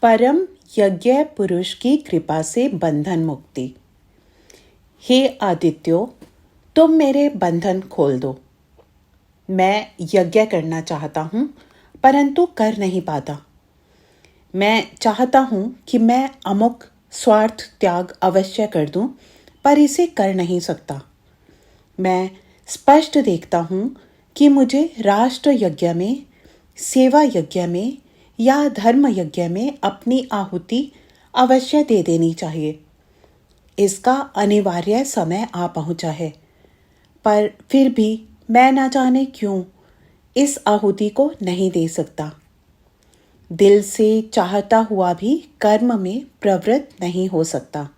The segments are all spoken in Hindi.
परम यज्ञ पुरुष की कृपा से बंधन मुक्ति। हे आदित्यो, तुम मेरे बंधन खोल दो। मैं यज्ञ करना चाहता हूँ परंतु कर नहीं पाता। मैं चाहता हूँ कि मैं अमुक स्वार्थ त्याग अवश्य कर दूँ, पर इसे कर नहीं सकता। मैं स्पष्ट देखता हूँ कि मुझे राष्ट्र यज्ञ में, सेवा यज्ञ में या धर्म यज्ञ में अपनी आहुति अवश्य दे देनी चाहिए। इसका अनिवार्य समय आ पहुँचा है, पर फिर भी मैं न जाने क्यों इस आहुति को नहीं दे सकता। दिल से चाहता हुआ भी कर्म में प्रवृत्त नहीं हो सकता।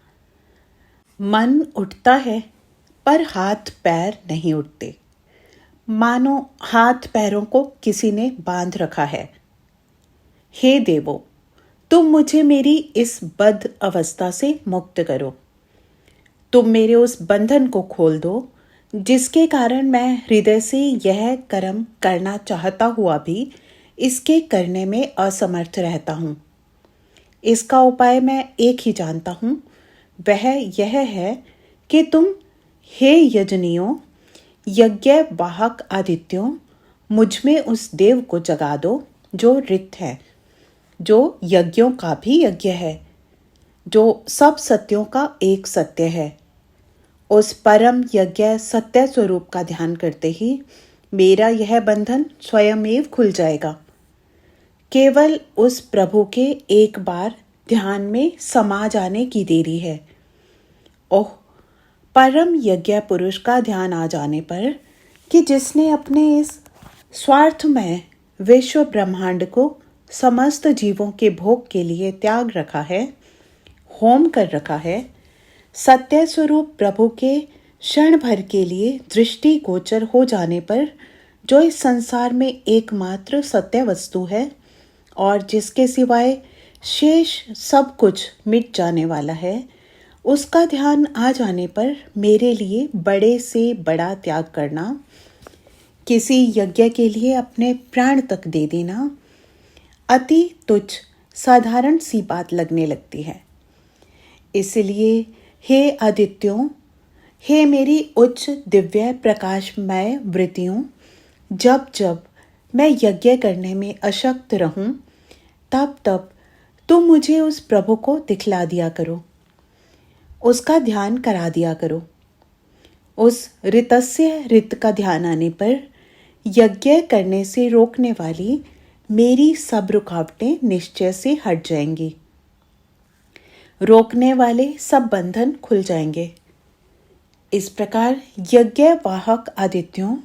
मन उठता है पर हाथ पैर नहीं उठते, मानो हाथ पैरों को किसी ने बांध रखा है। हे देवो, तुम मुझे मेरी इस बद्ध अवस्था से मुक्त करो। तुम मेरे उस बंधन को खोल दो जिसके कारण मैं हृदय से यह कर्म करना चाहता हुआ भी इसके करने में असमर्थ रहता हूँ। इसका उपाय मैं एक ही जानता हूँ, वह यह है कि तुम, हे यजनियों, यज्ञ वाहक आदित्यों, मुझ में उस देव को जगा दो जो ऋत है, जो यज्ञों का भी यज्ञ है, जो सब सत्यों का एक सत्य है। उस परम यज्ञ सत्य स्वरूप का ध्यान करते ही मेरा यह बंधन स्वयमेव खुल जाएगा। केवल उस प्रभु के एक बार ध्यान में समा जाने की देरी है। ओह, परम यज्ञ पुरुष का ध्यान आ जाने पर कि जिसने अपने इस स्वार्थमय विश्व ब्रह्मांड को समस्त जीवों के भोग के लिए त्याग रखा है, होम कर रखा है, सत्य स्वरूप प्रभु के क्षण भर के लिए दृष्टि गोचर हो जाने पर जो इस संसार में एकमात्र सत्य वस्तु है और जिसके सिवाय शेष सब कुछ मिट जाने वाला है, उसका ध्यान आ जाने पर मेरे लिए बड़े से बड़ा त्याग करना, किसी यज्ञ के लिए अपने प्राण तक दे देना, अति तुच्छ साधारण सी बात लगने लगती है। इसलिए हे आदित्यों, हे मेरी उच्च दिव्य प्रकाशमय वृत्तियों, जब जब मैं यज्ञ करने में अशक्त रहूं, तब तब तुम मुझे उस प्रभु को दिखला दिया करो, उसका ध्यान करा दिया करो। उस ऋतस्य ऋत का ध्यान आने पर यज्ञ करने से रोकने वाली मेरी सब रुकावटें निश्चय से हट जाएंगी। रोकने वाले सब बंधन खुल जाएंगे। इस प्रकार यज्ञ वाहक आदित्यों,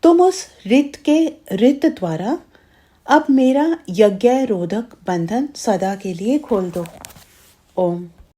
तुम उस ऋत के ऋत द्वारा अब मेरा यज्ञ रोधक बंधन सदा के लिए खोल दो। ओम।